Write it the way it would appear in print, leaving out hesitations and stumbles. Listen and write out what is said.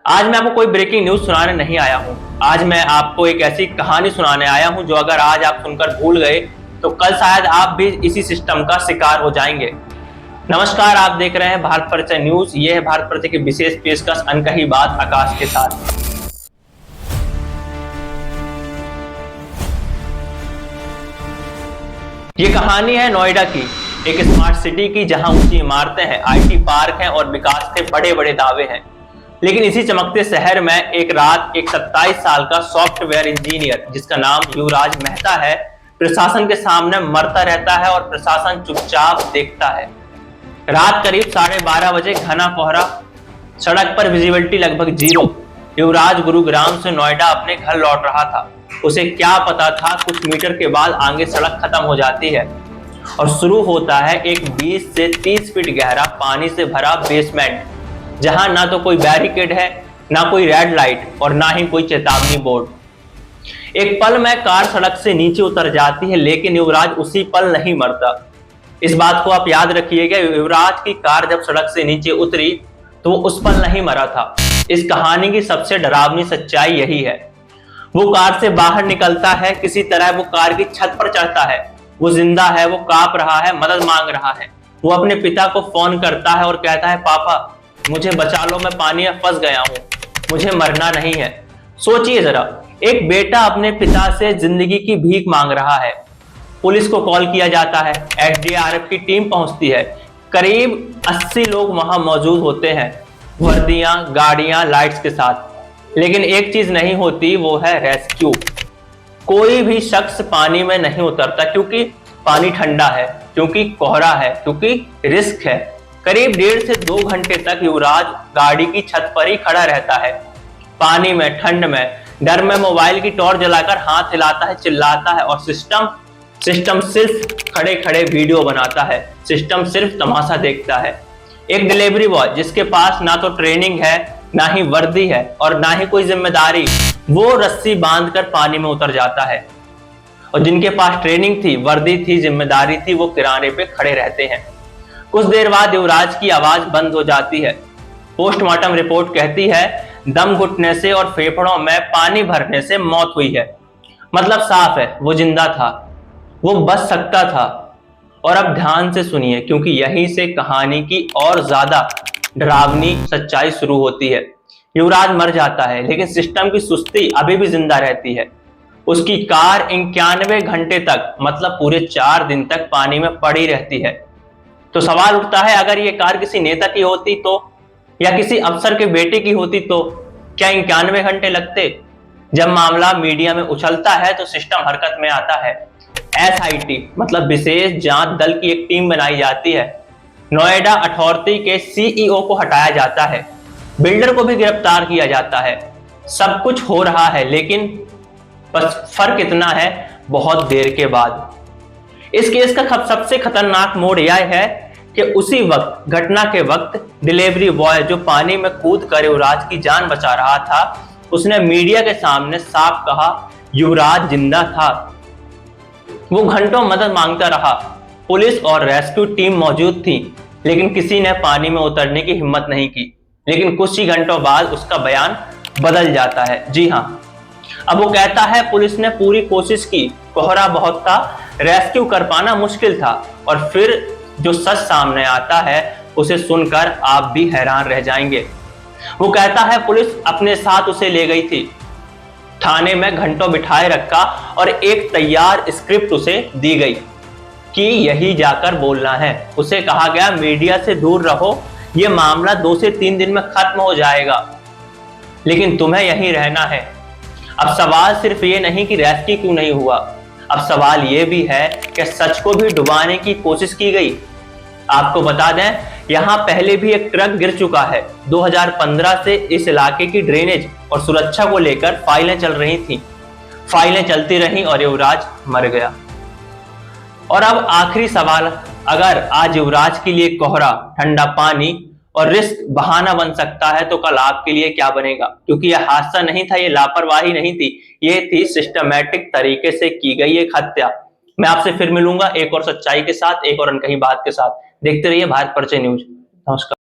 आज मैं आपको कोई ब्रेकिंग न्यूज सुनाने नहीं आया हूं। आज मैं आपको एक ऐसी कहानी सुनाने आया हूं जो अगर आज आप सुनकर भूल गए तो कल शायद आप भी इसी सिस्टम का शिकार हो जाएंगे। नमस्कार, आप देख रहे हैं भारत परिचय न्यूज। ये है भारत परिचय की विशेष पेशकश अनकही बात आकाश के साथ। ये कहानी है नोएडा की, एक स्मार्ट सिटी की, जहां ऊंची इमारतें हैं, आईटी पार्क हैं और विकास के बड़े बड़े दावे हैं। लेकिन इसी चमकते शहर में एक रात एक 27 साल का सॉफ्टवेयर इंजीनियर जिसका नाम युवराज मेहता है, प्रशासन के सामने मरता रहता है और प्रशासन चुपचाप देखता है। रात करीब 12:30 बजे, घना कोहरा, सड़क पर विजिबिलिटी लगभग जीरो। युवराज गुरुग्राम से नोएडा अपने घर लौट रहा था। उसे क्या पता था, कुछ मीटर के बाद आगे सड़क खत्म हो जाती है और शुरू होता है एक 20 से 30 फीट गहरा पानी से भरा बेसमेंट, जहां ना तो कोई बैरिकेड है, ना कोई रेड लाइट और ना ही कोई चेतावनी बोर्ड। एक पल में कार सड़क से नीचे उतर जाती है, लेकिन युवराज उसी पल नहीं मरता। इस बात को आप याद रखिएगा, युवराज की कार जब सड़क से नीचे उतरी तो वो उस पल नहीं मरा था। इस कहानी की सबसे डरावनी सच्चाई यही है। वो कार से बाहर निकलता है, किसी तरह वो कार की छत पर चढ़ता है। वो जिंदा है, वो कांप रहा है, मदद मांग रहा है। वो अपने पिता को फोन करता है और कहता है, पापा मुझे बचा लो, मैं पानी में फंस गया हूं, मुझे मरना नहीं है। सोचिए जरा, एक बेटा अपने पिता से जिंदगी की भीख मांग रहा है। पुलिस को कॉल किया जाता है, एसडीआरएफ की टीम पहुंचती है। करीब 80 लोग वहां मौजूद होते हैं, वर्दियां, गाड़ियां, लाइट्स के साथ। लेकिन एक चीज नहीं होती, वो है रेस्क्यू। कोई भी शख्स पानी में नहीं उतरता, क्योंकि पानी ठंडा है, क्योंकि कोहरा है, क्योंकि रिस्क है। करीब 1.5 से 2 घंटे तक युवराज गाड़ी की छत पर ही खड़ा रहता है, पानी में, ठंड में, डर में। मोबाइल की टॉर्च जलाकर हाथ हिलाता है, चिल्लाता है और सिस्टम सिर्फ खड़े खड़े वीडियो बनाता है। सिस्टम सिर्फ तमाशा देखता है। एक डिलीवरी बॉय जिसके पास ना तो ट्रेनिंग है, ना ही वर्दी है और ना ही कोई जिम्मेदारी, वो रस्सी बांधकर पानी में उतर जाता है। और जिनके पास ट्रेनिंग थी, वर्दी थी, जिम्मेदारी थी, वो किनारे पे खड़े रहते हैं। कुछ देर बाद युवराज की आवाज बंद हो जाती है। पोस्टमार्टम रिपोर्ट कहती है, दम घुटने से और फेफड़ों में पानी भरने से मौत हुई है। मतलब साफ है, वो जिंदा था, वो बच सकता था। और अब ध्यान से सुनिए, क्योंकि यहीं से कहानी की और ज्यादा डरावनी सच्चाई शुरू होती है। युवराज मर जाता है, लेकिन सिस्टम की सुस्ती अभी भी जिंदा रहती है। उसकी कार 91 घंटे तक, मतलब पूरे 4 दिन तक पानी में पड़ी रहती है। तो सवाल उठता है, अगर ये कार किसी नेता की होती तो, या किसी अफसर के बेटे की होती तो क्या 91 घंटे लगते? जब मामला मीडिया में उछलता है तो सिस्टम हरकत में आता है। एसआईटी मतलब विशेष जांच दल की एक टीम बनाई जाती है। नोएडा अथॉरिटी के सीईओ को हटाया जाता है, बिल्डर को भी गिरफ्तार किया जाता है। सब कुछ हो रहा है, लेकिन बस फर्क इतना है, बहुत देर के बाद। इस केस का सबसे खतरनाक मोड़ यह है कि उसी वक्त, घटना के वक्त, डिलीवरी बॉय जो पानी में कूद कर युवराज की जान बचा रहा था, उसने मीडिया के सामने साफ कहा, युवराज जिंदा था। वो घंटों मदद मांगता रहा। पुलिस और रेस्क्यू टीम मौजूद थी, लेकिन किसी ने पानी में उतरने की हिम्मत नहीं की। लेकिन कुछ ही घंटों बाद उसका बयान बदल जाता है। जी हाँ, अब वो कहता है, पुलिस ने पूरी कोशिश की, कोहरा बहुत था, रेस्क्यू कर पाना मुश्किल था। और फिर जो सच सामने आता है, उसे सुनकर आप भी हैरान रह जाएंगे। वो कहता है, पुलिस अपने साथ उसे ले गई थी, थाने में घंटों बिठाए रखा और एक तैयार स्क्रिप्ट उसे दी गई कि यही जाकर बोलना है। उसे कहा गया, मीडिया से दूर रहो, ये मामला 2 से 3 दिन में खत्म हो जाएगा, लेकिन तुम्हें यहीं रहना है। अब सवाल सिर्फ ये नहीं कि रेस्क्यू क्यों नहीं हुआ, अब सवाल ये भी है कि सच को भी डुबाने की कोशिश की गई। आपको बता दें, यहां पहले भी एक ट्रक गिर चुका है। 2015 से इस इलाके की ड्रेनेज और सुरक्षा को लेकर फाइलें चल रही थी। फाइलें चलती रहीं और युवराज मर गया। और अब आखिरी सवाल, अगर आज युवराज के लिए कोहरा, ठंडा पानी और रिस्क बहाना बन सकता है, तो कल आपके लिए क्या बनेगा? क्योंकि यह हादसा नहीं था, ये लापरवाही नहीं थी, ये थी सिस्टमैटिक तरीके से की गई एक हत्या। मैं आपसे फिर मिलूंगा एक और सच्चाई के साथ, एक और अनकही बात के साथ। देखते रहिए भारत परिचय न्यूज। नमस्कार।